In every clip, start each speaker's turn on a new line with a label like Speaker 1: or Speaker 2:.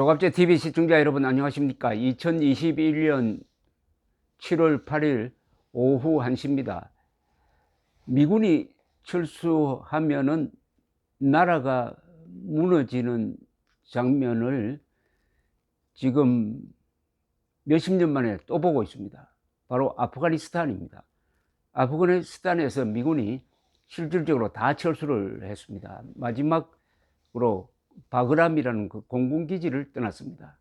Speaker 1: 조갑제 TV 시청자 여러분 안녕하십니까? 2021년 7월 8일 오후 1시입니다. 미군이 철수하면은 나라가 무너지는 장면을 지금 몇십 년 만에 또 보고 있습니다. 바로 아프가니스탄입니다. 아프가니스탄에서 미군이 실질적으로 다 철수를 했습니다. 마지막으로 바그람이라는 그 공군기지를 떠났습니다.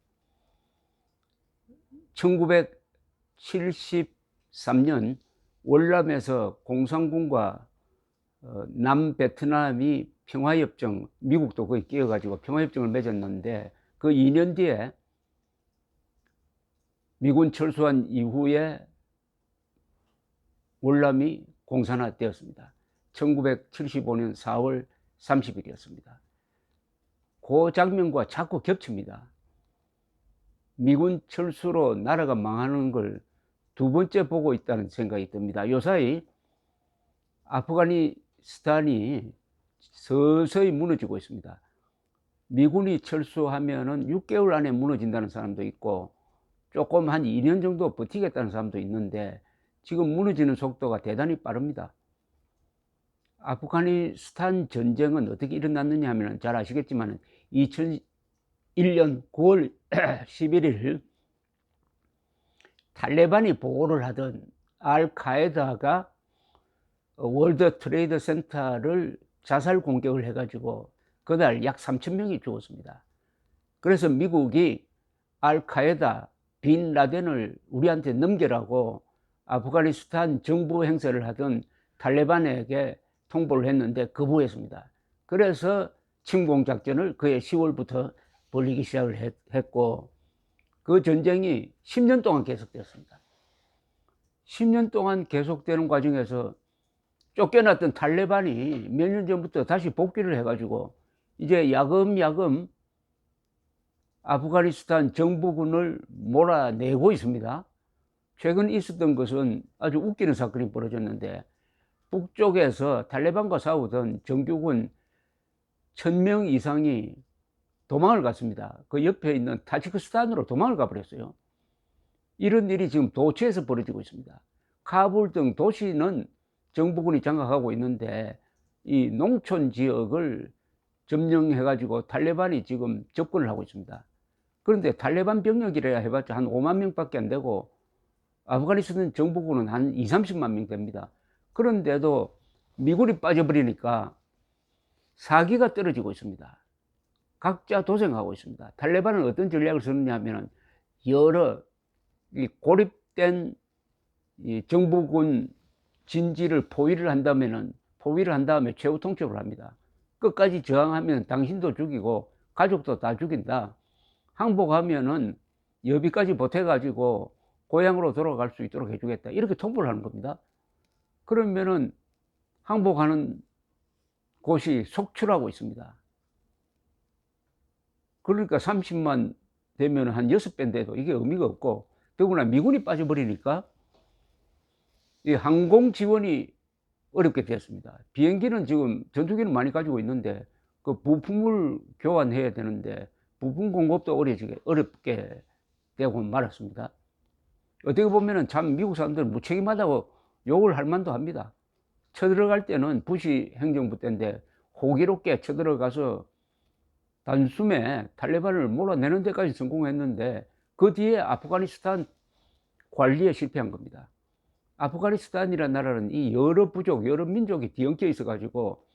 Speaker 1: 1973년 월남에서 공산군과 남베트남이 평화협정, 미국도 거기 끼어가지고 평화협정을 맺었는데 그 2년 뒤에 미군 철수한 이후에 월남이 공산화되었습니다. 1975년 4월 30일이었습니다. 그 장면과 자꾸 겹칩니다. 미군 철수로 나라가 망하는 걸 두 번째 보고 있다는 생각이 듭니다. 요사이 아프가니스탄이 서서히 무너지고 있습니다. 미군이 철수하면은 6개월 안에 무너진다는 사람도 있고 조금 한 2년 정도 버티겠다는 사람도 있는데 지금 무너지는 속도가 대단히 빠릅니다. 아프가니스탄 전쟁은 어떻게 일어났느냐 하면 잘 아시겠지만 2001년 9월 11일 탈레반이 보호를 하던 알카에다가 월드 트레이드 센터를 자살 공격을 해가지고 그날 약 3,000명이 죽었습니다. 그래서 미국이 알카에다 빈 라덴을 우리한테 넘겨라고 아프가니스탄 정부 행세를 하던 탈레반에게 통보를 했는데 거부했습니다. 그래서 침공작전을 그해 10월부터 벌이기 시작을 했고 그 전쟁이 10년 동안 계속되었습니다. 10년 동안 계속되는 과정에서 쫓겨났던 탈레반이 몇 년 전부터 다시 복귀를 해가지고 이제 야금야금 아프가니스탄 정부군을 몰아내고 있습니다. 최근 있었던 것은 아주 웃기는 사건이 벌어졌는데 북쪽에서 탈레반과 싸우던 정규군 1,000명 이상이 도망을 갔습니다. 그 옆에 있는 타지크스탄으로 도망을 가버렸어요. 이런 일이 지금 도처에서 벌어지고 있습니다. 카불 등 도시는 정부군이 장악하고 있는데 이 농촌 지역을 점령해가지고 탈레반이 지금 접근을 하고 있습니다. 그런데 탈레반 병력이라 해봤자 한 5만 명밖에 안 되고 아프가니스탄 정부군은 한 20-30만 명 됩니다. 그런데도 미군이 빠져버리니까 사기가 떨어지고 있습니다. 각자 도생하고 있습니다. 탈레반은 어떤 전략을 쓰느냐 하면 여러 고립된 정부군 진지를 포위를 한 다음에 최후 통첩을 합니다. 끝까지 저항하면 당신도 죽이고 가족도 다 죽인다. 항복하면은 여비까지 보태가지고 고향으로 돌아갈 수 있도록 해주겠다. 이렇게 통보를 하는 겁니다. 그러면은 항복하는 곳이 속출하고 있습니다. 그러니까 30만 되면 한 6배인데도 이게 의미가 없고 더구나 미군이 빠져버리니까 이 항공 지원이 어렵게 되었습니다. 비행기는 지금 전투기는 많이 가지고 있는데 그 부품을 교환해야 되는데 부품 공급도 어렵게 되고 말았습니다. 어떻게 보면은 참 미국 사람들은 무책임하다고 욕을 할 만도 합니다. 쳐들어갈 때는 부시 행정부 때인데 호기롭게 쳐들어가서 단숨에 탈레반을 몰아내는 데까지 성공했는데 그 뒤에 아프가니스탄 관리에 실패한 겁니다. 아프가니스탄이라는 나라는 이 여러 부족, 여러 민족이 뒤엉켜 있어 가지고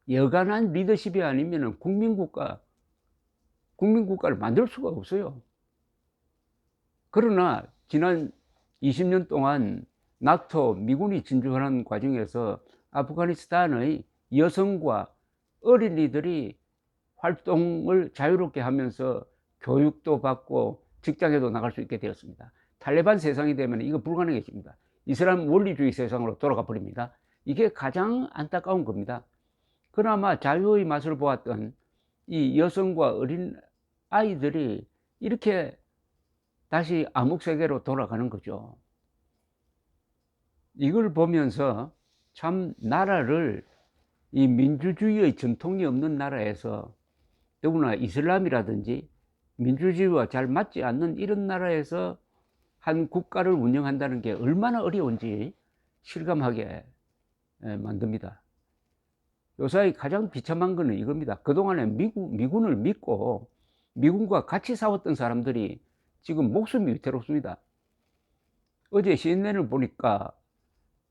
Speaker 1: 여간한 리더십이 아니면 국민국가를 만들 수가 없어요. 그러나 지난 20년 동안 나토, 미군이 진주하는 과정에서 아프가니스탄의 여성과 어린이들이 활동을 자유롭게 하면서 교육도 받고 직장에도 나갈 수 있게 되었습니다. 탈레반 세상이 되면 이거 불가능해집니다. 이슬람 원리주의 세상으로 돌아가 버립니다. 이게 가장 안타까운 겁니다. 그나마 자유의 맛을 보았던 이 여성과 어린 아이들이 이렇게 다시 암흑세계로 돌아가는 거죠. 이걸 보면서 참 나라를 이 민주주의의 전통이 없는 나라에서 더구나 이슬람이라든지 민주주의와 잘 맞지 않는 이런 나라에서 한 국가를 운영한다는 게 얼마나 어려운지 실감하게 만듭니다. 요사이 가장 비참한 거는 이겁니다. 그동안에 미군을 믿고 미군과 같이 싸웠던 사람들이 지금 목숨이 위태롭습니다. 어제 CNN을 보니까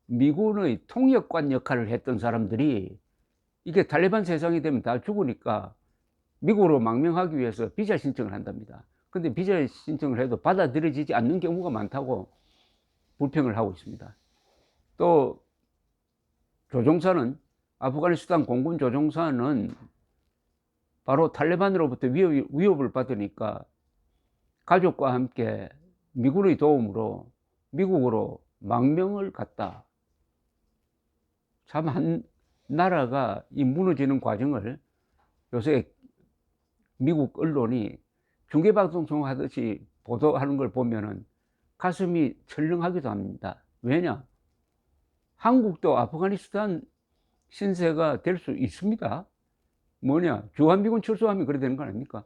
Speaker 1: 미군의 통역관 역할을 했던 사람들이 이게 탈레반 세상이 되면 다 죽으니까 미국으로 망명하기 위해서 비자 신청을 한답니다. 근데 비자 신청을 해도 받아들여지지 않는 경우가 많다고 불평을 하고 있습니다. 또 조종사는, 아프가니스탄 공군 조종사는 바로 탈레반으로부터 위협을 받으니까 가족과 함께 미군의 도움으로 미국으로 망명을 갔다. 참 한 나라가 이 무너지는 과정을 요새 미국 언론이 중계방송 하듯이 보도하는 걸 보면은 가슴이 철렁하기도 합니다. 왜냐? 한국도 아프가니스탄 신세가 될 수 있습니다. 뭐냐? 주한미군 철수하면 그래 되는 거 아닙니까?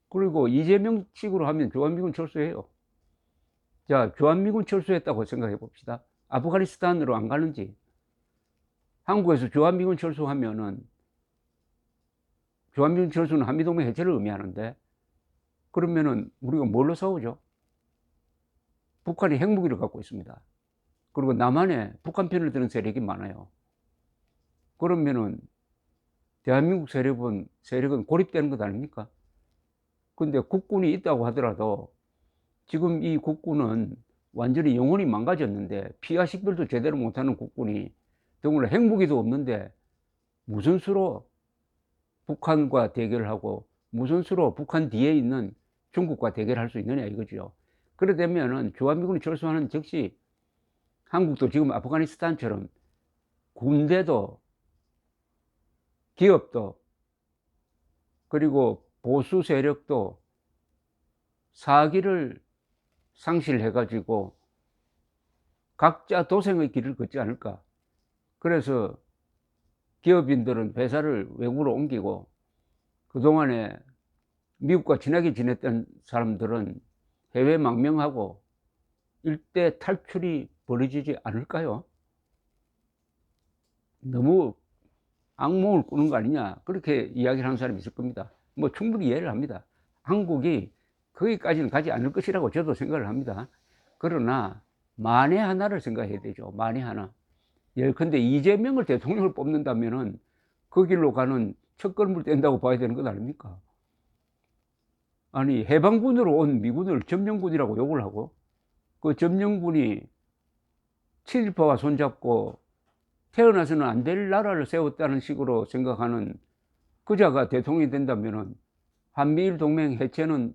Speaker 1: 그리고 이재명 식으로 하면 주한미군 철수해요. 자, 주한미군 철수했다고 생각해 봅시다. 아프가니스탄으로 안 가는지. 한국에서 주한미군 철수하면은, 주한미군 철수는 한미동맹 해체를 의미하는데, 그러면은 우리가 뭘로 싸우죠? 북한이 핵무기를 갖고 있습니다. 그리고 남한에 북한 편을 드는 세력이 많아요. 그러면은 대한민국 세력은 고립되는 것 아닙니까? 근데 국군이 있다고 하더라도 지금 이 국군은 완전히 영혼이 망가졌는데 피하 식별도 제대로 못하는 국군이, 더구나 핵무기도 없는데 무슨 수로 북한과 대결을 하고 무슨 수로 북한 뒤에 있는 중국과 대결할 수 있느냐 이거죠. 그래 되면은 주한미군이 철수하는 즉시 한국도 지금 아프가니스탄처럼 군대도 기업도 그리고 보수 세력도 사기를 상실해 가지고 각자 도생의 길을 걷지 않을까. 그래서 기업인들은 회사를 외국으로 옮기고 그동안에 미국과 친하게 지냈던 사람들은 해외 망명하고 일대 탈출이 벌어지지 않을까요? 너무 악몽을 꾸는 거 아니냐, 그렇게 이야기를 하는 사람이 있을 겁니다. 뭐 충분히 이해를 합니다. 한국이 거기까지는 가지 않을 것이라고 저도 생각을 합니다. 그러나 만에 하나를 생각해야 되죠. 만에 하나. 예컨대 이재명을 대통령을 뽑는다면은 그 길로 가는 첫걸음을 뗀다고 봐야 되는 것 아닙니까? 아니, 해방군으로 온 미군을 점령군이라고 욕을 하고 그 점령군이 친일파와 손잡고 태어나서는 안 될 나라를 세웠다는 식으로 생각하는 그자가 대통령이 된다면은 한미일 동맹 해체는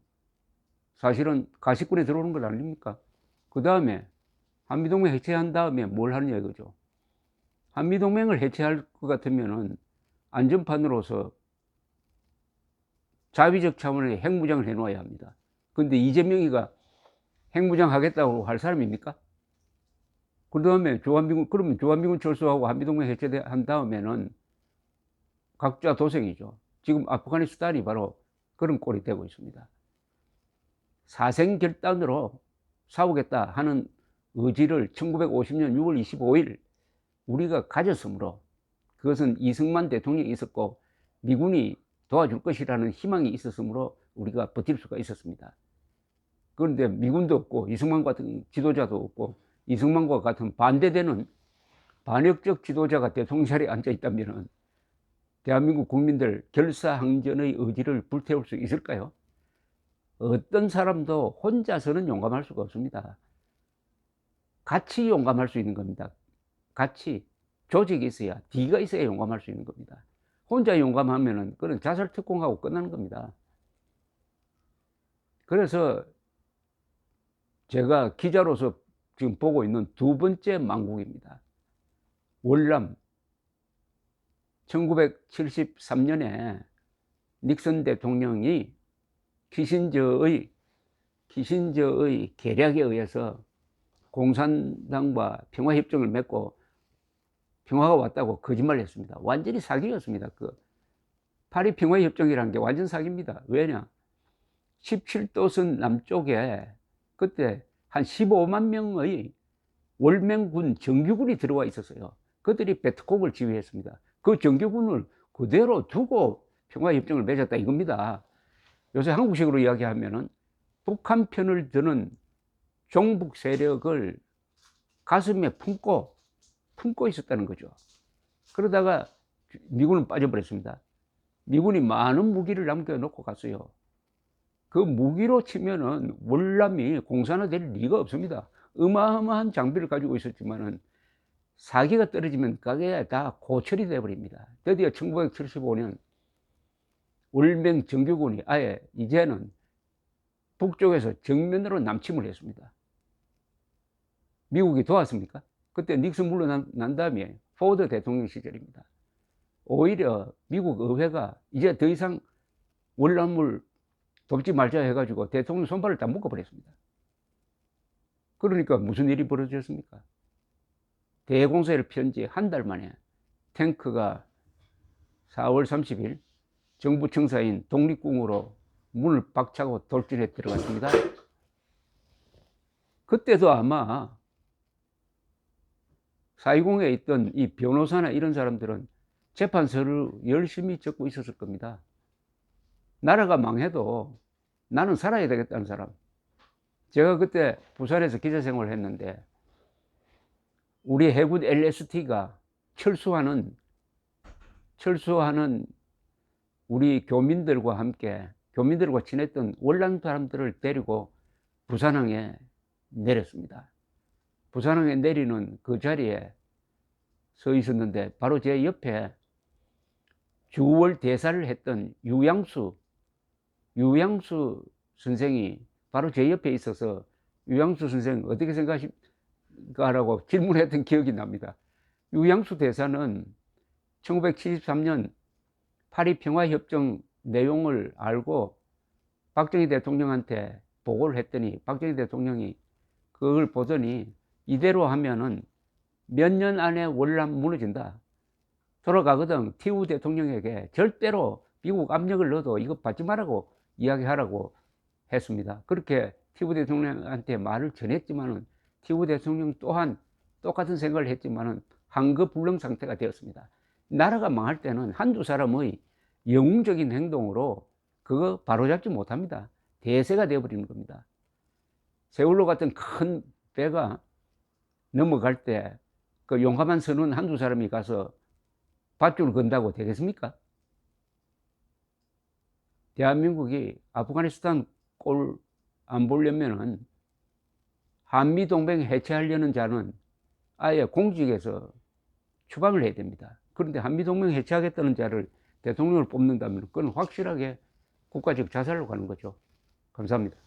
Speaker 1: 사실은 가시권에 들어오는 것 아닙니까? 그 다음에 한미동맹 해체한 다음에 뭘 하느냐 이거죠. 한미동맹을 해체할 것 같으면은 안전판으로서 자위적 차원의 핵무장을 해놓아야 합니다. 근데 이재명이가 핵무장 하겠다고 할 사람입니까? 그 다음에 그러면 주한미군 철수하고 한미동맹 해체한 다음에는 각자 도생이죠. 지금 아프가니스탄이 바로 그런 꼴이 되고 있습니다. 사생결단으로 싸우겠다 하는 의지를 1950년 6월 25일 우리가 가졌으므로, 그것은 이승만 대통령이 있었고 미군이 도와줄 것이라는 희망이 있었으므로 우리가 버틸 수가 있었습니다. 그런데 미군도 없고 이승만 같은 지도자도 없고 이승만과 같은 반대되는 반역적 지도자가 대통령 자리에 앉아 있다면 대한민국 국민들 결사항전의 의지를 불태울 수 있을까요? 어떤 사람도 혼자서는 용감할 수가 없습니다. 같이 용감할 수 있는 겁니다. 같이 조직이 있어야, D가 있어야 용감할 수 있는 겁니다. 혼자 용감하면은 그건 자살 특공하고 끝나는 겁니다. 그래서 제가 기자로서 지금 보고 있는 두 번째 망국입니다. 월남. 1973년에 닉슨 대통령이 키신저의 계략에 의해서 공산당과 평화협정을 맺고 평화가 왔다고 거짓말을 했습니다. 완전히 사기였습니다. 파리 평화협정이라는 게 완전 사기입니다. 왜냐? 17도선 남쪽에 그때 한 15만 명의 월맹군 정규군이 들어와 있었어요. 그들이 베트콩을 지휘했습니다. 그 정규군을 그대로 두고 평화협정을 맺었다 이겁니다. 요새 한국식으로 이야기하면은 북한 편을 드는 종북 세력을 가슴에 품고 있었다는 거죠. 그러다가 미군은 빠져버렸습니다. 미군이 많은 무기를 남겨놓고 갔어요. 그 무기로 치면은 월남이 공산화될 리가 없습니다. 어마어마한 장비를 가지고 있었지만은 사기가 떨어지면 그게 다 고철이 되어버립니다. 드디어 1975년 월맹 정규군이 아예 이제는 북쪽에서 정면으로 남침을 했습니다. 미국이 도왔습니까? 그때 닉슨 물러난 다음에 포워드 대통령 시절입니다. 오히려 미국 의회가 이제 더 이상 월남을 돕지 말자 해가지고 대통령 손발을 다 묶어버렸습니다. 그러니까 무슨 일이 벌어졌습니까? 대공세를 편 지 한 달 만에 탱크가 4월 30일 정부 청사인 독립궁으로 문을 박차고 돌진해 들어갔습니다. 그때도 아마 4.20에 있던 이 변호사나 이런 사람들은 재판서를 열심히 적고 있었을 겁니다. 나라가 망해도 나는 살아야 되겠다는 사람. 제가 그때 부산에서 기자 생활을 했는데 우리 해군 LST가 철수하는 우리 교민들과 함께 교민들과 지냈던 월남 사람들을 데리고 부산항에 내렸습니다. 부산항에 내리는 그 자리에 서 있었는데 바로 제 옆에 주월 대사를 했던 유양수 선생이 바로 제 옆에 있어서 유양수 선생 어떻게 생각하십니까라고 질문했던 기억이 납니다. 유양수 대사는 1973년 파리 평화협정 내용을 알고 박정희 대통령한테 보고를 했더니 박정희 대통령이 그걸 보더니 이대로 하면은 몇 년 안에 월남 무너진다. 돌아가거든. 티우 대통령에게 절대로 미국 압력을 넣어도 이거 받지 말라고 이야기하라고 했습니다. 그렇게 티우 대통령한테 말을 전했지만은 티우 대통령 또한 똑같은 생각을 했지만은 한거불능 상태가 되었습니다. 나라가 망할 때는 한두 사람의 영웅적인 행동으로 그거 바로잡지 못합니다. 대세가 되어버리는 겁니다. 세월호 같은 큰 배가 넘어갈 때 그 용감한 선원 한두 사람이 가서 밧줄 건다고 되겠습니까? 대한민국이 아프가니스탄 꼴 안 보려면은 한미동맹 해체하려는 자는 아예 공직에서 추방을 해야 됩니다. 그런데 한미동맹 해체하겠다는 자를 대통령을 뽑는다면 그건 확실하게 국가적 자살로 가는 거죠. 감사합니다.